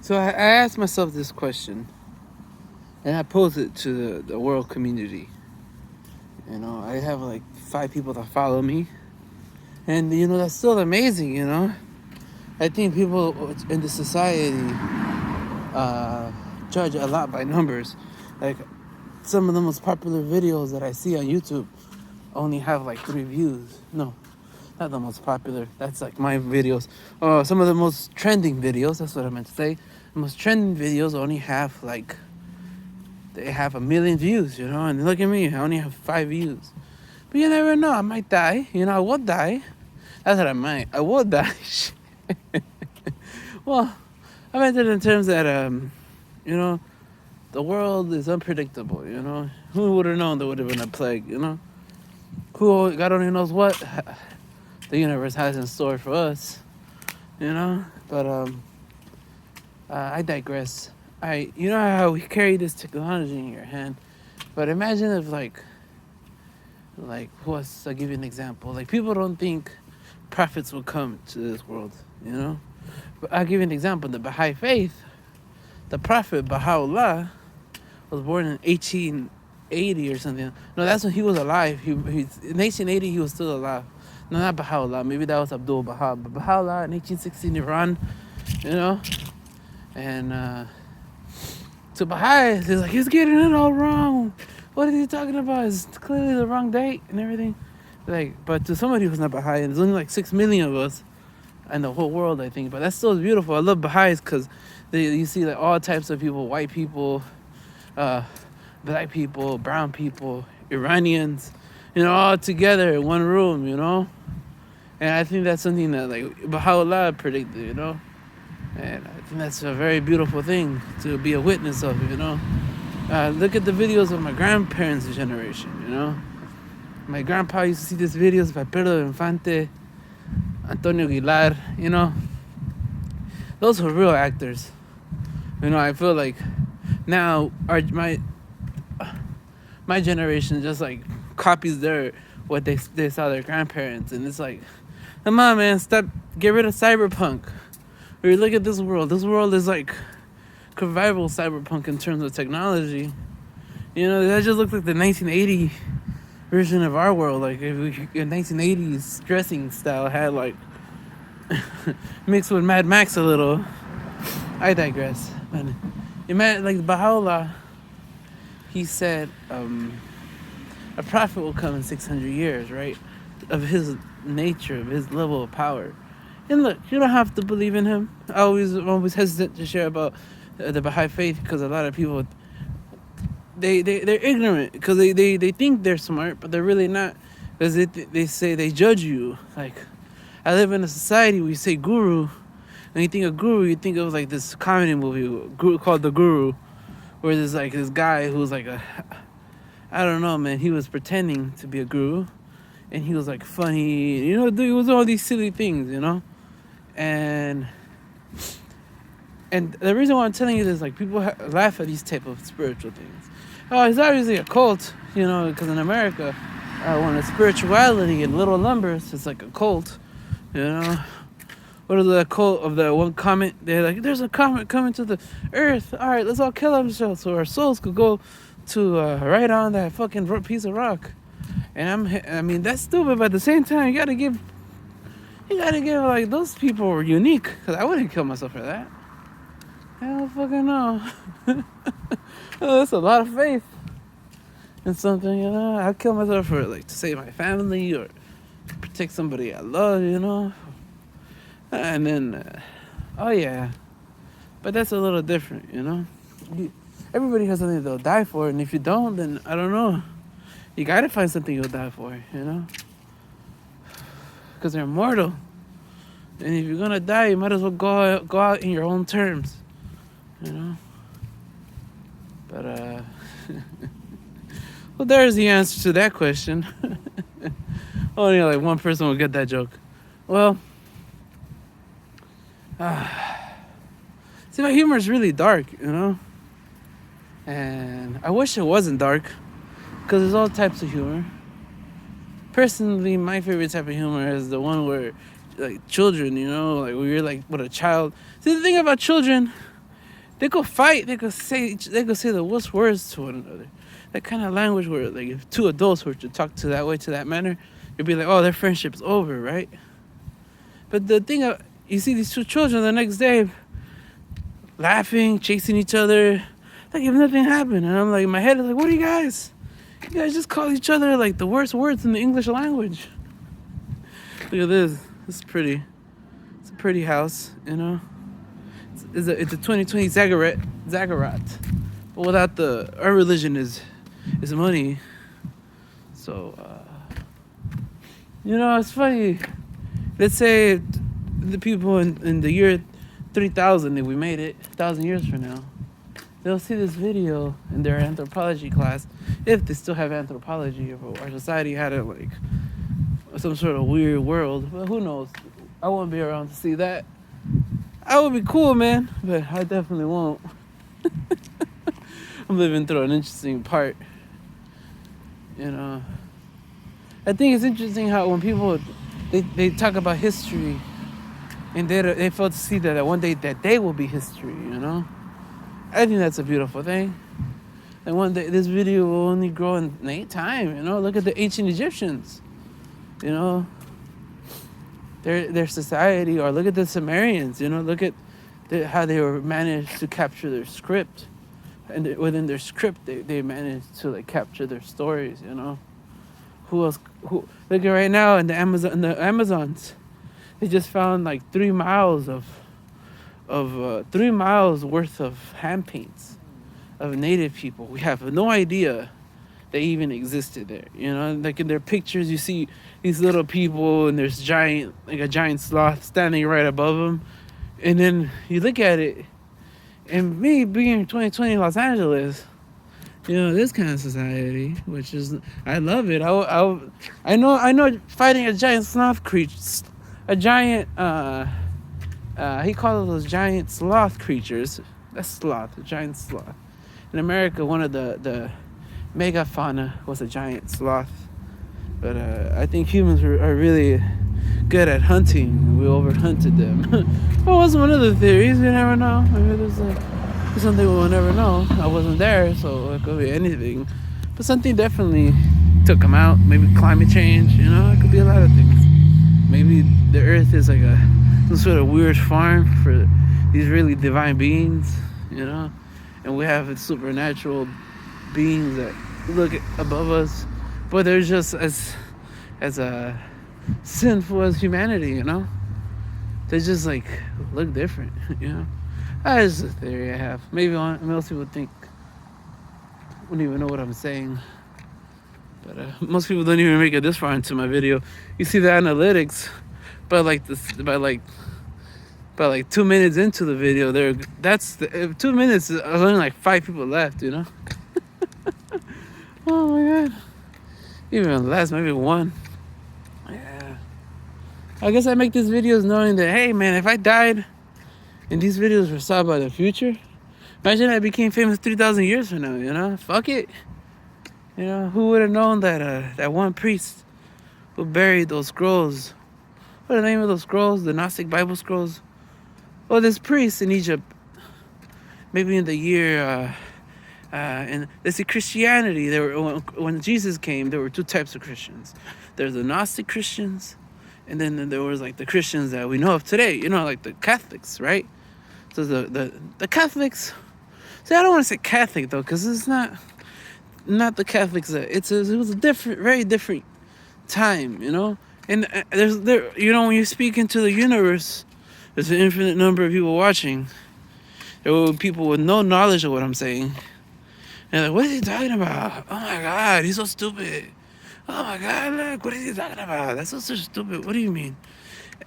So I asked myself this question, and I posed it to the world community. I have like 5 people that follow me, and that's still amazing. I think people in the society judge a lot by numbers. Like some of the most popular videos that I see on YouTube only have like 3 views. No, not the most popular. That's like my videos. Some of the most trending videos. That's what I meant to say. The most trending videos only have like they have 1 million views. And look at me, I only have 5 views. But you never know. I might die. I will die. That's what I might. I will die. Well, I meant it in terms that the world is unpredictable. Who would have known there would have been a plague? Who God only knows what the universe has in store for us. But I digress. You know how we carry this technology in your hand, but imagine if I'll give you an example. Like people don't think prophets will come to this world. But I'll give you an example. The Baha'i faith, the prophet Baha'u'llah was born in 1880 or something. No, that's when he was alive. In 1880 he was still alive. No, not Baha'u'llah. Maybe that was Abdul Baha. But Baha'u'llah in 1860 in Iran, and to Baha'i, he's like, he's getting it all wrong. What is he talking about? It's clearly the wrong date and everything. But to somebody who's not Baha'i, and there's only like 6 million of us in the whole world, I think. But that's still beautiful. I love Baha'is because you see like all types of people, white people, black people, brown people, Iranians, all together in one room, And I think that's something that like Baha'u'llah predicted, And I think that's a very beautiful thing to be a witness of, Look at the videos of my grandparents' generation, My grandpa used to see these videos by Pedro Infante, Antonio Aguilar, Those were real actors. I feel like now my generation just like copies what they saw their grandparents, and it's like, come on, man, get rid of cyberpunk. Or you look at this world. This world is like survival cyberpunk in terms of technology. That just looks like the 1980 version of our world. Like if in 1980s dressing style had like mixed with Mad Max a little. I digress. But like Baha'u'llah, he said a prophet will come in 600 years, right? Of his nature, of his level of power. And look, you don't have to believe in him. I'm always hesitant to share about the Baha'i faith because a lot of people, they're ignorant because they think they're smart, but they're really not. Because they say they judge you. Like, I live in a society where you say guru. When you think of guru, you think of like this comedy movie called The Guru, where there's like this guy who's like I don't know, man. He was pretending to be a guru, and he was like funny. He was all these silly things, And the reason why I'm telling you this, like people laugh at these type of spiritual things. Oh, it's obviously a cult, because in America, when it's spirituality in little numbers, it's like a cult, What is the quote of the one comet? They're like, there's a comet coming to the earth. All right, let's all kill ourselves so our souls could go to right on that fucking piece of rock. And I mean, that's stupid, but at the same time, you gotta give like, those people were unique, because I wouldn't kill myself for that. I don't fucking know. That's a lot of faith in something, I'd kill myself for like to save my family or protect somebody I love, And then, oh yeah, but that's a little different, Everybody has something they'll die for, and if you don't, then I don't know. You gotta find something you'll die for, Because they're immortal. And if you're gonna die, you might as well go out in your own terms, But well, there's the answer to that question. Only like one person will get that joke. Well, see, my humor is really dark, And I wish it wasn't dark, because there's all types of humor. Personally, my favorite type of humor is the one where, like, children, like, when you're, like, with a child. See, the thing about children They could fight. They could say the worst words to one another. That kind of language where, like, if two adults were to talk to that way, to that manner, you'd be like, oh, their friendship's over, right? But the thing, you see these two children the next day laughing, chasing each other, like if nothing happened. And I'm like, in my head is like, what are you guys? You guys just call each other like the worst words in the English language. Look at this. It's pretty. It's a pretty house, you know. It's a 2020 Zagorot. But without our religion is money. So, you know, it's funny. Let's say the people in the year 3000, if we made it 1,000 years from now, they'll see this video in their anthropology class, if they still have anthropology, if our society had a, like, some sort of weird world. But who knows? I won't be around to see that. I would be cool, man, but I definitely won't. I'm living through an interesting part, you know. I think it's interesting how when people they talk about history, and they fail to see that one day that they will be history, you know. I think that's a beautiful thing. And one day this video will only grow in time, you know. Look at the ancient Egyptians, you know. Their society, or look at the Sumerians, you know. Look at how they were managed to capture their script, and within their script they managed to, like, capture their stories, you know. Who look at right now in the Amazons, they just found like 3 miles of 3 miles worth of hand paints of native people. We have no idea they even existed there, you know. Like in their pictures you see these little people, and there's a giant sloth standing right above them, and then you look at it, and me being in 2020 Los Angeles, you know, this kind of society, which is, I love it. I know fighting a giant sloth creature, a giant, he calls those giant sloth creatures. That's sloth, a giant sloth. In America, one of the megafauna was a giant sloth. But I think humans are really good at hunting. We overhunted them. Well, what's one of the theories? You never know. Maybe there's something we'll never know. I wasn't there, so it could be anything. But something definitely took them out. Maybe climate change, you know? It could be a lot of things. Maybe the earth is like some sort of weird farm for these really divine beings, you know? And we have supernatural beings that look above us, but they're just as sinful as humanity, you know? They just, like, look different, you know? That's just a theory I have. Maybe most people wouldn't even know what I'm saying. But most people don't even make it this far into my video. You see the analytics, but like 2 minutes into the video, 2 minutes, there's only like 5 people left, you know? Oh my god. Even less, maybe 1. Yeah. I guess I make these videos knowing that, hey man, if I died and these videos were saw by the future, imagine I became famous 3,000 years from now, you know? Fuck it. You know, who would have known that that one priest who buried those scrolls, what are the name of those scrolls? The Gnostic Bible scrolls? Well, this priest in Egypt, maybe in the year, and let's see, Christianity, when Jesus came, there were 2 types of Christians. There's the Gnostic Christians, and then there was, like, the Christians that we know of today, you know, like the Catholics, right? So the Catholics, see, I don't want to say Catholic, though, because it's not the Catholics. It was a very different time, you know? And when you speak into the universe, there's an infinite number of people watching. There were people with no knowledge of what I'm saying. And like, what is he talking about? Oh my god, he's so stupid. Oh my god, look, what is he talking about? That's so stupid. What do you mean?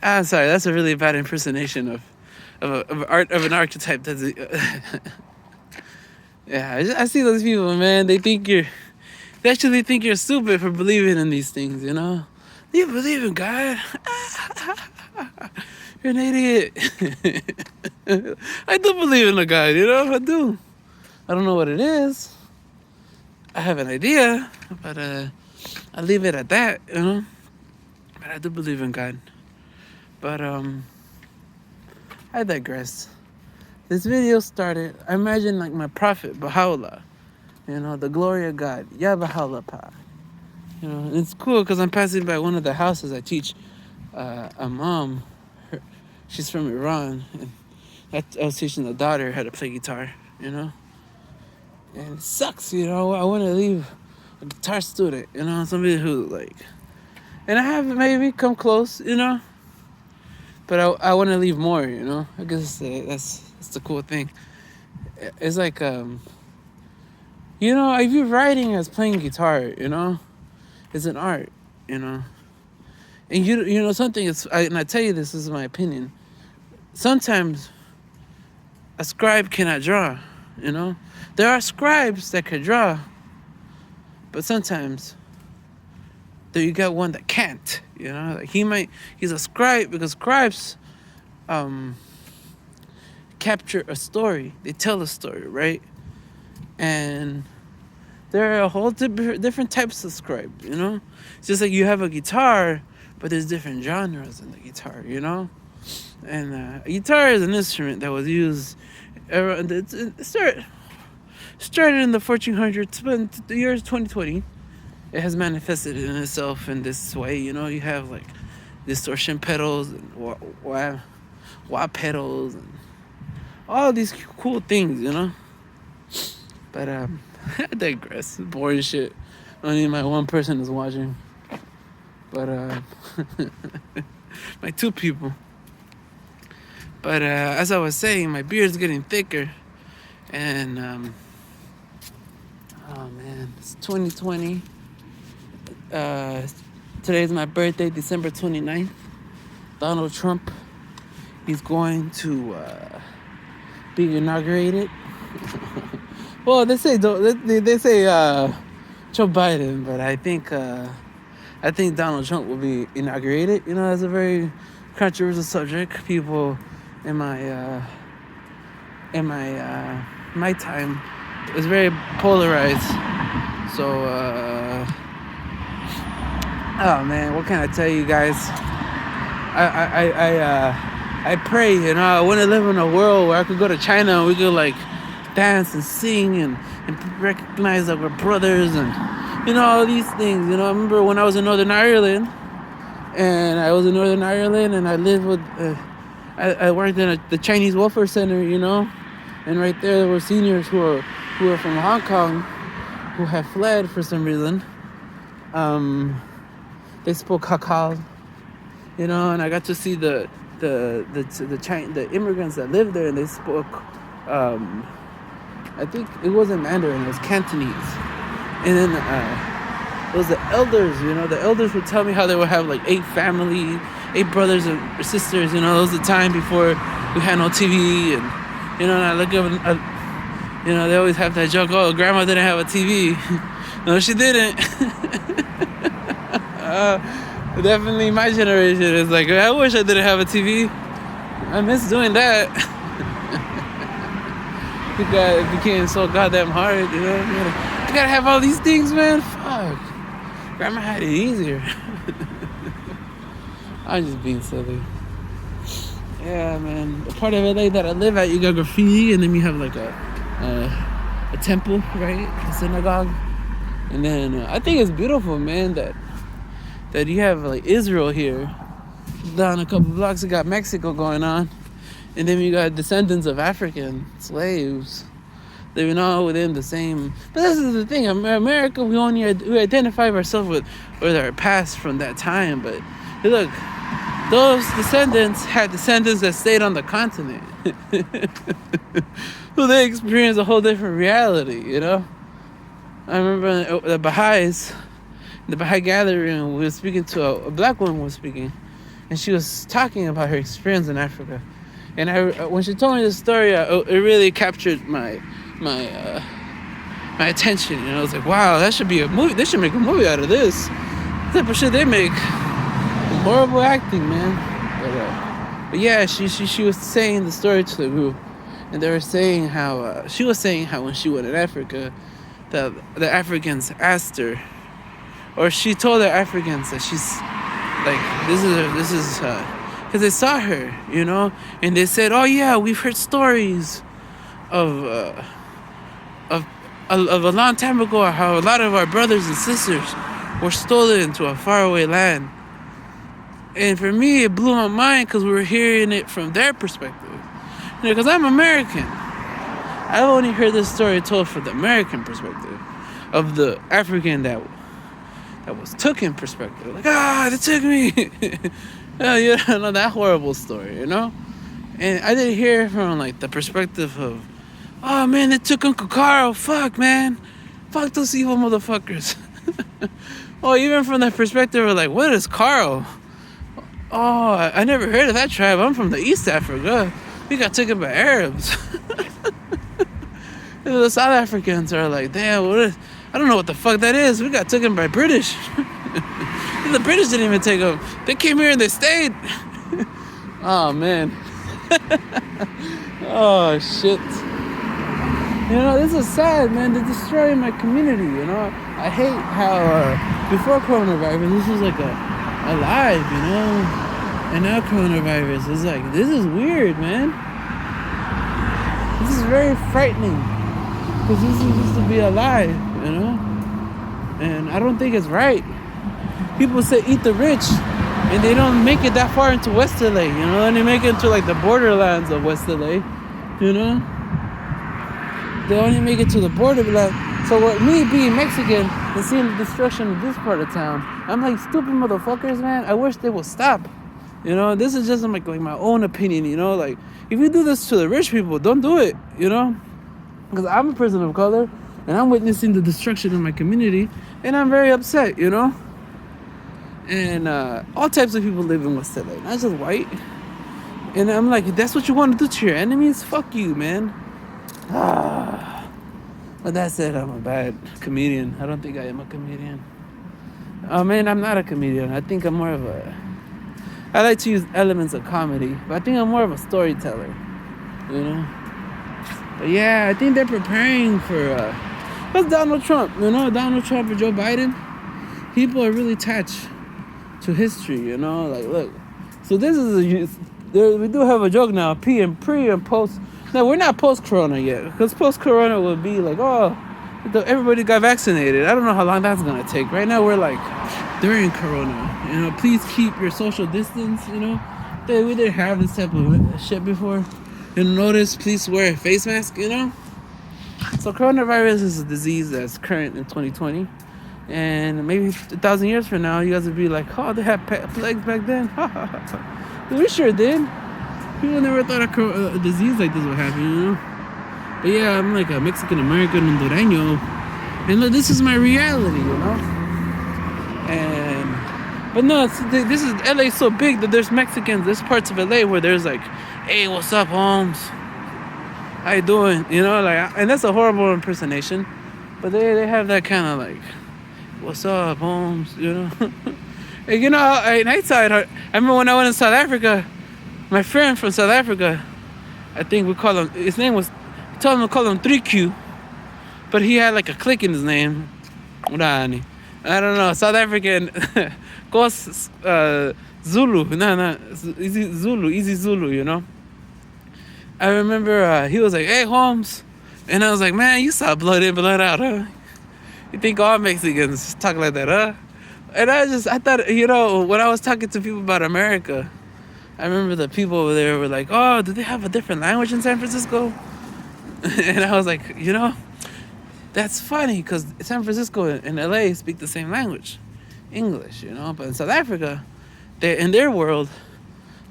I'm sorry, that's a really bad impersonation of an archetype. That's yeah, I see those people, man. They actually think you're stupid for believing in these things, you know? Do you believe in God? You're an idiot. I do believe in a God, you know? I do. I don't know what it is. I have an idea, but I leave it at that, you know? But I do believe in God. But I digress. This video started. I imagine like my prophet Baha'u'llah, the glory of God, Ya Baha'u'llah Pa. It's cool because I'm passing by one of the houses I teach. A mom, she's from Iran, and I was teaching the daughter how to play guitar. And it sucks. I want to leave a guitar student. Somebody who and I have maybe come close. But I want to leave more. I guess that's the cool thing. It's like I view writing as playing guitar. It's an art. And something is, and I tell you this is my opinion. Sometimes a scribe cannot draw. There are scribes that can draw, but sometimes you got one that can't. He's a scribe because scribes capture a story. They tell a story, right? And there are a whole different types of scribes. It's just like you have a guitar, but there's different genres in the guitar. And a guitar is an instrument that was used. It started in the 1400s, but in the year 2020, it has manifested in itself in this way. You have like distortion pedals and wah pedals and all these cool things. But I digress. Boring shit. Only my one person is watching. But my two people. But as I was saying, my beard's getting thicker. And oh man, it's 2020. Today's my birthday, December 29th. Donald Trump, he's going to be inaugurated. Well, they say Joe Biden, but I think Donald Trump will be inaugurated. That's a very controversial subject. People in my time, it's very polarized. So, oh man, what can I tell you guys? I pray, I want to live in a world where I could go to China and we could dance and sing and recognize that we're brothers and all these things. I remember when I was in Northern Ireland, and I lived with I worked in the Chinese Welfare Center, and right there were seniors who are from Hong Kong who have fled for some reason. They spoke Hakka, and I got to see the immigrants that lived there, and they spoke I think it wasn't Mandarin, it was Cantonese. And then it was the elders, the elders would tell me how they would have 8 brothers and sisters, it was the time before we had no TV, and and I look up and they always have that joke, oh, grandma didn't have a TV. No, she didn't. Definitely my generation is I wish I didn't have a TV. I miss doing that. It became so goddamn hard, you gotta have all these things, man. Fuck. Grandma had it easier. I'm just being silly. Yeah, man. The part of LA that I live at, you got graffiti, and then you have a temple, right? A synagogue. And then I think it's beautiful, man, that you have Israel here. Down a couple blocks, you got Mexico going on. And then you got descendants of African slaves. They're all within the same. But this is the thing. America, we identify ourselves with our past from that time. But look, those descendants had descendants that stayed on the continent. So they experienced a whole different reality, I remember the Baha'is, the Baha'i gathering, we were speaking to a black woman was speaking. And she was talking about her experience in Africa. And when she told me the story, it really captured my attention. I was like, wow, that should be a movie. They should make a movie out of this. What type of shit they make? Horrible acting, man. But yeah, she was saying the story to the group, and they were saying how she was saying how when she went in Africa, the Africans asked her, or she told the Africans that she's this is because they saw her, and they said, "Oh yeah, we've heard stories of of of a long time ago how a lot of our brothers and sisters were stolen to a faraway land." And for me, it blew my mind because we were hearing it from their perspective. Because I'm American. I've only heard this story told from the American perspective of the African that was taken perspective. Like, they took me. That horrible story, And I didn't hear it from like the perspective of, oh man, they took Uncle Carl. Fuck, man. Fuck those evil motherfuckers. Or even from the perspective of like, what is Carl? Oh, I never heard of that tribe. I'm from the East Africa. We got taken by Arabs. The South Africans are like, damn, I don't know what the fuck that is. We got taken by British. The British didn't even take them. They came here and they stayed. Oh, man. Oh, shit. This is sad, man. They're destroying my community, I hate how before coronavirus, this was like alive, and now coronavirus is like, this is weird, man. This is very frightening because this used to be alive, and I don't think it's right. People say eat the rich, and they don't make it that far into West LA, and they make it into like the borderlands of West LA, They only make it to the borderland. So what, me being Mexican and seeing the destruction of this part of town, I'm like, stupid motherfuckers, man. I wish they would stop. This is just like my own opinion, Like, if you do this to the rich people, don't do it, Because I'm a person of color, and I'm witnessing the destruction of my community, and I'm very upset, And all types of people live in West LA, not just white. And I'm like, if that's what you want to do to your enemies, fuck you, man. But that said, I'm a bad comedian. I don't think I am a comedian. Oh man, I'm not a comedian. I think I'm more of I like to use elements of comedy, but I think I'm more of a storyteller, But yeah, I think they're preparing for what's Donald Trump, Donald Trump or Joe Biden. People are really attached to history, Like, look, so this is we do have a joke now, pre and post. No, we're not post-corona yet, because post-corona would be like, everybody got vaccinated. I don't know how long that's going to take. Right now, we're like, during corona, please keep your social distance, We didn't have this type of shit before. Notice, please wear a face mask, So coronavirus is a disease that's current in 2020. And maybe 1,000 years from now, you guys would be like, oh, they had plagues back then. We sure did. People never thought a disease like this would happen, But yeah, I'm like a Mexican-American Hondureño. And look, this is my reality, But no, this is, LA so big that there's Mexicans, there's parts of LA where there's like, hey, what's up, Holmes? How you doing? And that's a horrible impersonation. But they have that kind of like, what's up, Holmes? And at nighttime, I remember when I went in South Africa, my friend from South Africa, I think we call him, his name was, we told him to call him 3Q, but he had like a click in his name. I don't know, South African, Zulu, easy Zulu, I remember he was like, hey, Holmes, and I was like, man, you saw blood in, blood out, huh? You think all Mexicans talk like that, huh? And I thought, when I was talking to people about America, I remember the people over there were like, oh, do they have a different language in San Francisco? And I was like, that's funny because San Francisco and LA speak the same language, English, But in South Africa, in their world,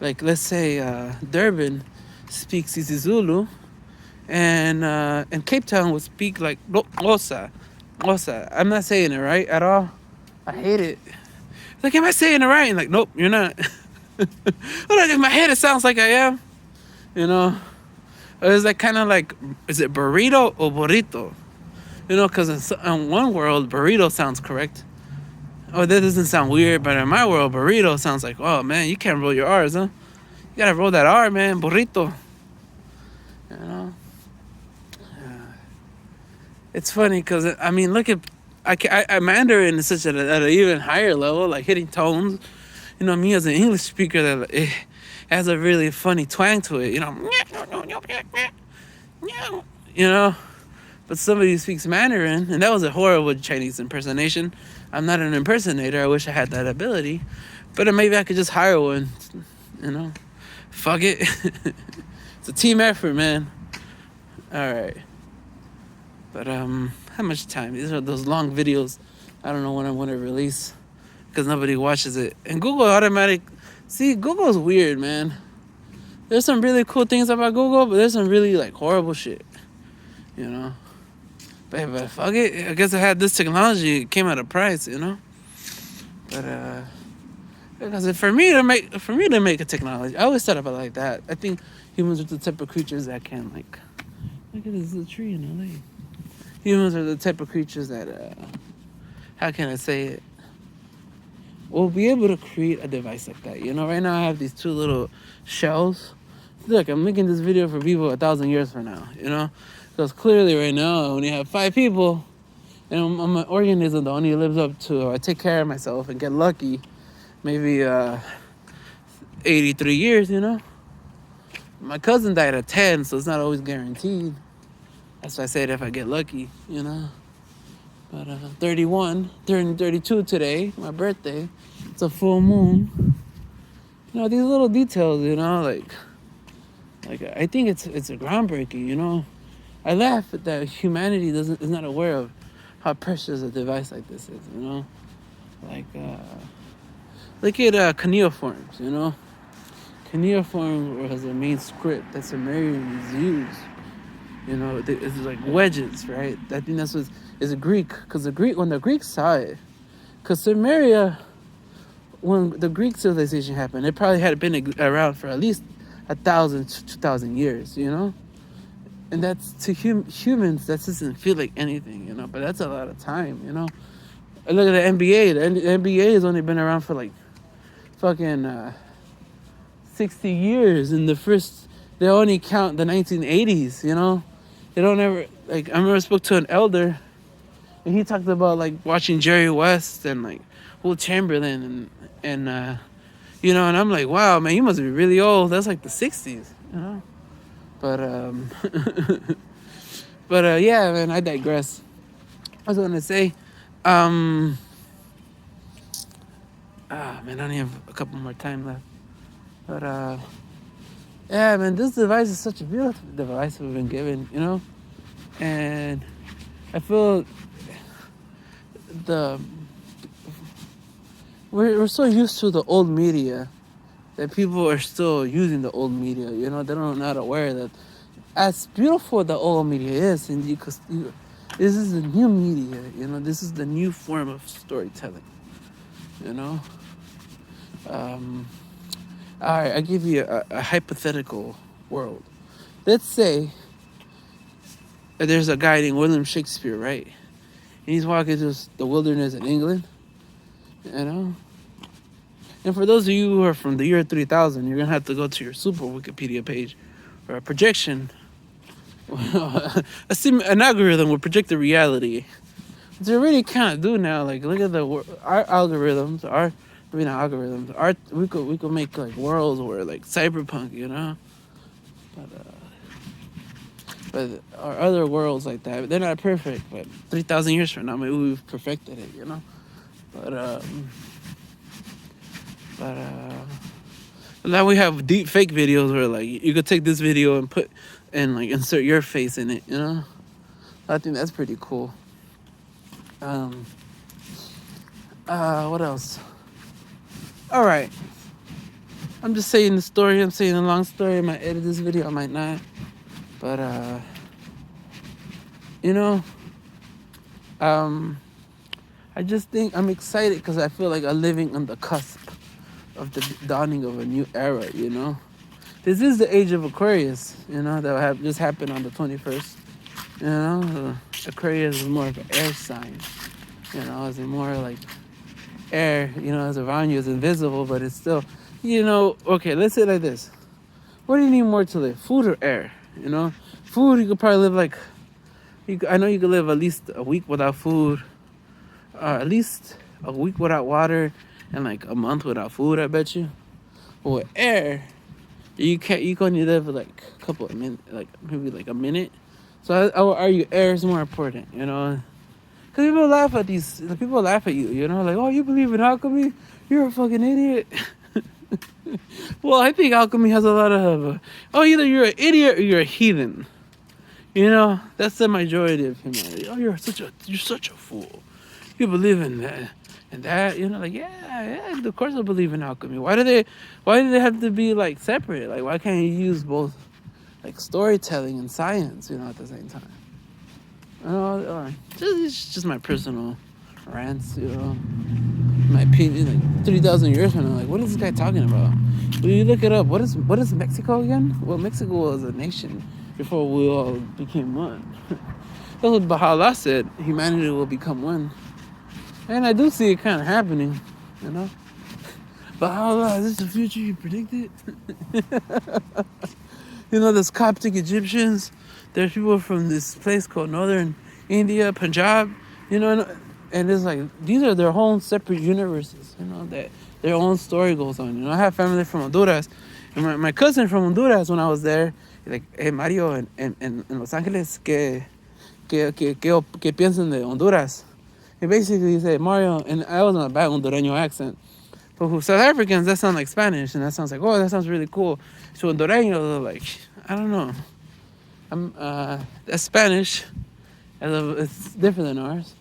like let's say Durban speaks isiZulu, and Cape Town would speak like Xhosa. I'm not saying it right at all. I hate it. It's like, am I saying it right? And like, nope, you're not. But in my head, it sounds like I am. It's like kind of like, is it burrito or burrito? Because in one world, burrito sounds correct. Oh, that doesn't sound weird, but in my world, burrito sounds like, oh man, you can't roll your R's, huh? You gotta roll that R, man, burrito. It's funny because, I mean, look at, I Mandarin is at an even higher level, like hitting tones. Me as an English speaker, that has a really funny twang to it, you know. But somebody who speaks Mandarin, and that was a horrible Chinese impersonation. I'm not an impersonator. I wish I had that ability, but maybe I could just hire one. You know, fuck it. It's a team effort, man. All right. But how much time? These are those long videos. I don't know when I want to release because nobody watches it. And Google automatic. See, Google's weird, man. There's some really cool things about Google, but there's some really like horrible shit. You know. But fuck it. I guess I had this technology. It came at a price, you know. But because for me to make a technology, I always thought about it like that. I think humans are the type of creatures that can like. Look at this little tree in LA. Humans are the type of creatures that, how can I say it? We'll be able to create a device like that. You know, right now I have these two little shells. Look, I'm making this video for people 1,000 years from now, you know? Because clearly right now, I only have 5 people, and I'm an organism that only lives up to, I take care of myself and get lucky, maybe 83 years, you know? My cousin died at 10, so it's not always guaranteed. That's why I said if I get lucky, you know. But 31, turning 32 today, my birthday. It's a full moon. You know, these little details, you know, like I think it's a groundbreaking, you know. I laugh at that humanity is not aware of how precious a device like this is, you know. Like look at cuneiforms, you know. Cuneiform was the main script that Sumerians used. You know, it's like wedges, right? I think that's what is a Greek, because when the Greeks saw it, because Sumeria, when the Greek civilization happened, it probably had been around for at least 1,000 to 2,000 years, you know, and that's to humans that doesn't feel like anything, you know, but that's a lot of time, you know. And look at the NBA. The NBA has only been around for like fucking 60 years, and they only count the 1980s, you know. They don't ever, like, I remember I spoke to an elder, and he talked about, like, watching Jerry West and, like, Will Chamberlain, and you know, and I'm like, wow, man, you must be really old. That's, like, the 60s, you know? But, yeah, man, I digress. I was going to say, man, I only have a couple more time left. But, yeah, man, this device is such a beautiful device we've been given, you know? And I feel we're so used to the old media that people are still using the old media, you know? They're not aware that as beautiful the old media is, and this is the new media, you know? This is the new form of storytelling, you know? All right, I'll give you a hypothetical world. Let's say there's a guy named William Shakespeare, right? And he's walking through the wilderness in England, you know? And for those of you who are from the year 3000, you're going to have to go to your super Wikipedia page or a projection. An algorithm will predict the reality. Which they really can't do now. Like, look at our algorithms, we could make like worlds where like cyberpunk, you know, but our other worlds like that, they're not perfect. But 3,000 years from now, maybe we've perfected it, you know. But now we have deep fake videos where like you could take this video and like insert your face in it, you know. I think that's pretty cool. What else? All right. I'm just saying the story. I'm saying a long story. I might edit this video. I might not. But, you know, I just think I'm excited because I feel like I'm living on the cusp of the dawning of a new era, you know. This is the age of Aquarius, you know, that just happened on the 21st. You know, Aquarius is more of an air sign. You know, it's more like air, you know, it's around you, it's invisible, but it's still, you know, okay, let's say it like this. What do you need more to live, food or air, you know? Food, you could probably live like, I know you could live at least a week without food, at least a week without water, and like a month without food, I bet you. But with air, You can only live like a couple of minutes, like maybe like a minute. So I would argue air is more important, you know. Cause people laugh at you, you know, like, oh, you believe in alchemy? You're a fucking idiot. Well, I think alchemy has a lot of, either you're an idiot or you're a heathen. You know, that's the majority of humanity. Oh, you're such a fool. You believe in that and that. You know, like yeah. Of course I believe in alchemy. Why do they have to be like separate? Like, why can't you use both, like storytelling and science? You know, at the same time. It's just my personal rants. You know, my opinion. Like 3,000 years from now, like what is this guy talking about? When you look it up, what is Mexico again? Well, Mexico was a nation before we all became one. That's what Baha'u'llah said. Humanity will become one. And I do see it kind of happening, you know. Baha'u'llah, is this the future you predicted? You know, there's Coptic Egyptians. There's people from this place called Northern India, Punjab, you know, and it's like, these are their own separate universes, you know, that their own story goes on. You know, I have family from Honduras, and my cousin from Honduras, when I was there, like, hey, Mario, en Los Angeles, que piensan de Honduras? He basically said, Mario, and I was on a bad Hondureño accent, but for South Africans, that sounds like Spanish, and that sounds like, oh, that sounds really cool. So Hondureños are like, I don't know. That's Spanish. It's different than ours.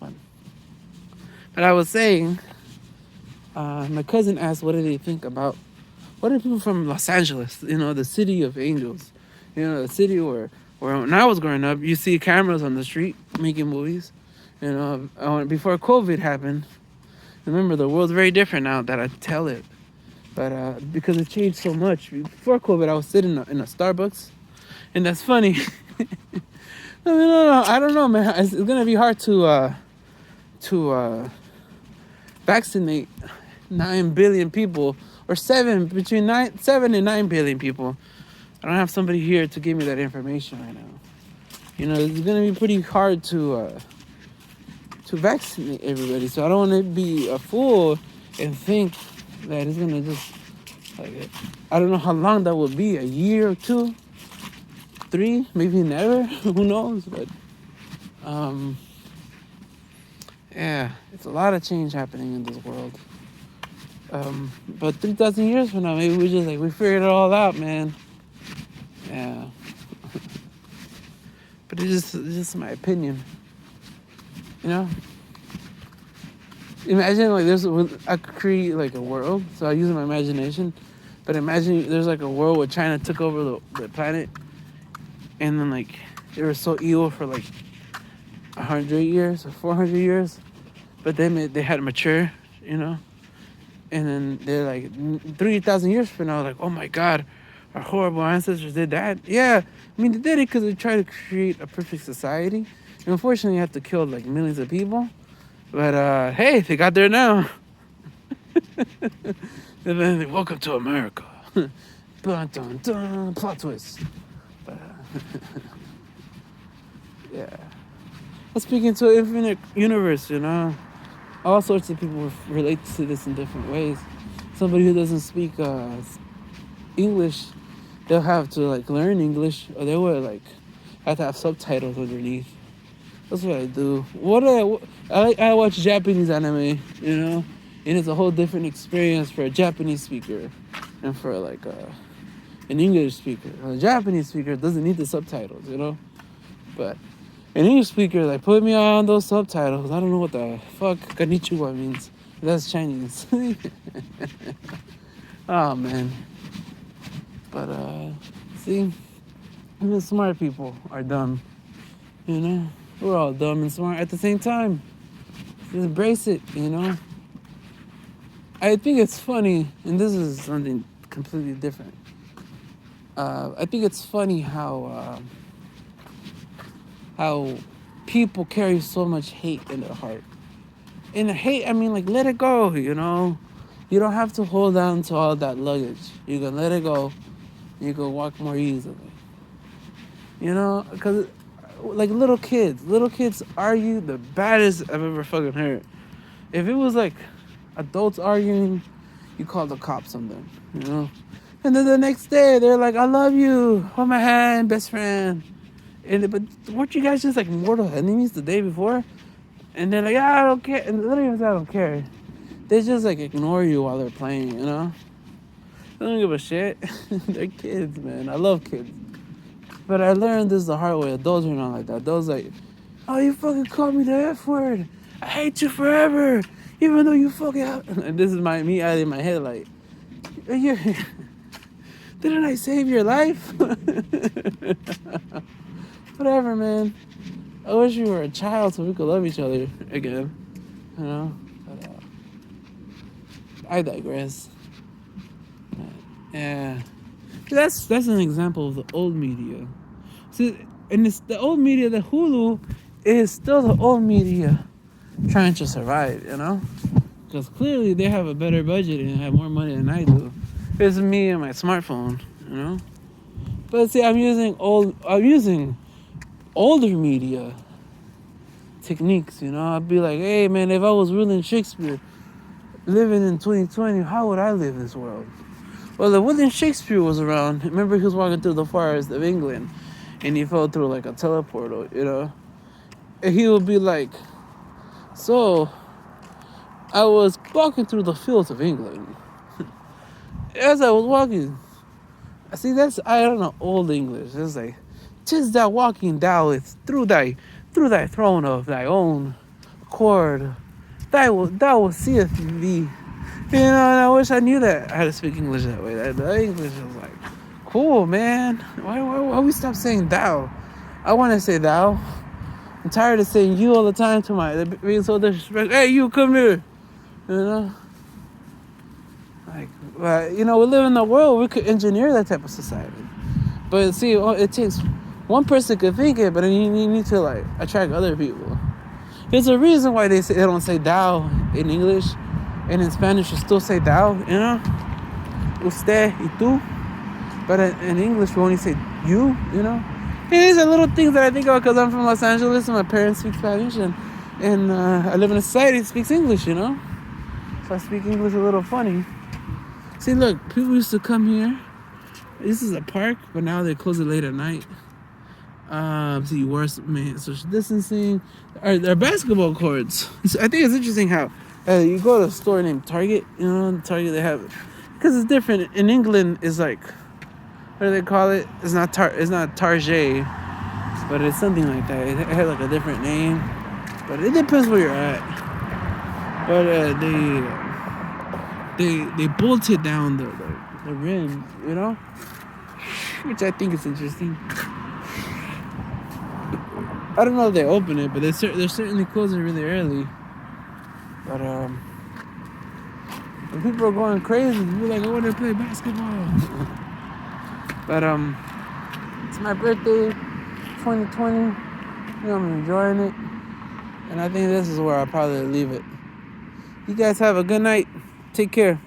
But I was saying, my cousin asked, what do they think about, what are people from Los Angeles, you know, the city of angels, you know, the city where when I was growing up, you see cameras on the street making movies, you know, before COVID happened. Remember, the world's very different now that I tell it, but because it changed so much. Before COVID, I was sitting in a Starbucks, and that's funny. No, I don't know, man. It's gonna be hard to vaccinate 9 billion people, or between 7 and 9 billion people. I don't have somebody here to give me that information right now. You know, it's gonna be pretty hard to vaccinate everybody. So I don't want to be a fool and think that it's gonna just, like, I don't know how long that will be, a year or 2, 3, maybe never. Who knows? But yeah, it's a lot of change happening in this world. But 3,000 years from now, maybe we figured it all out, man. Yeah. But it's just my opinion. You know? Imagine I could create like a world, so I use my imagination. But imagine there's like a world where China took over the planet, and then like they were so evil for like 100 years or 400 years, but then they had mature, you know. And then they're like 3,000 years from now, like, oh my God, our horrible ancestors did that. Yeah, I mean they did it because they tried to create a perfect society. And unfortunately, you have to kill like millions of people. But hey, they got there now. And then they, welcome to America. Dun, dun, dun, plot twist. But, yeah. Let's speak into an infinite universe, you know. All sorts of people relate to this in different ways. Somebody who doesn't speak English, they'll have to like learn English, or they will like have to have subtitles underneath. That's what I do. I watch Japanese anime, you know, and it's a whole different experience for a Japanese speaker and for like an English speaker. A Japanese speaker doesn't need the subtitles, you know, but an English speaker, like, put me on those subtitles. I don't know what the fuck konnichiwa means. That's Chinese. Oh man. But see, even smart people are dumb, you know. We're all dumb and smart at the same time. Just embrace it, you know. I think it's funny, and this is something completely different. I think it's funny how people carry so much hate in their heart. And hate, I mean, like, let it go, you know. You don't have to hold on to all that luggage. You can let it go. You can walk more easily. You know, because like little kids argue the baddest I've ever fucking heard. If it was like adults arguing, you call the cops on them, you know. And then the next day, they're like, I love you. Hold my hand, best friend. But weren't you guys just like mortal enemies the day before? And they're like, I don't care. And literally, I don't care. They just like ignore you while they're playing, you know? They don't give a shit. They're kids, man. I love kids. But I learned this the hard way. Adults are not like that. Adults like, oh, you fucking called me the F word. I hate you forever. Even though you fucking out. And this is me out in my head like, didn't I save your life? Whatever, man. I wish we were a child so we could love each other again. You know? But, I digress. Yeah. That's an example of the old media. See, and it's the old media, the Hulu is still the old media trying to survive, you know? Because clearly they have a better budget and have more money than I do. It's me and my smartphone, you know? But see, I'm using older media techniques, you know? I'd be like, hey man, if I was William Shakespeare living in 2020, how would I live this world? Well, if William Shakespeare was around, remember he was walking through the forest of England and he fell through like a teleportal, you know? And he would be like, so, I was walking through the fields of England. As I was walking, see, I don't know, old English. It's like, 'tis thou walking thou is through thy throne of thy own accord. Thou seest thee. You know, and I wish I knew that. I had to speak English that way. That English was like, cool, man. Why we stop saying thou? I want to say thou. I'm tired of saying you all the time to being so disrespectful. Hey, you come here. You know? Like, you know, we live in a world we could engineer that type of society. But see, it takes one person could think it, but then you need to like attract other people. There's a reason why they don't say thou in English, and in Spanish you still say thou, you know? Usted y tú. But in English we only say you, you know? And these are little things that I think of because I'm from Los Angeles and my parents speak Spanish, and I live in a society that speaks English, you know? So I speak English a little funny. See, look, people used to come here. This is a park, but now they close it late at night. See, worse, man, social distancing. Our basketball courts. I think it's interesting how you go to a store named Target, you know, Target they have, because it's different. In England, it's like, what do they call it? It's not Target, but it's something like that. It had like a different name, but it depends where you're at. But they bolted down the rims, you know, which I think is interesting. I don't know if they open it, but they're certainly closing really early. But when people are going crazy, people are like, I want to play basketball. But it's my birthday, 2020. You know, I'm enjoying it, and I think this is where I'll probably leave it. You guys have a good night. Take care.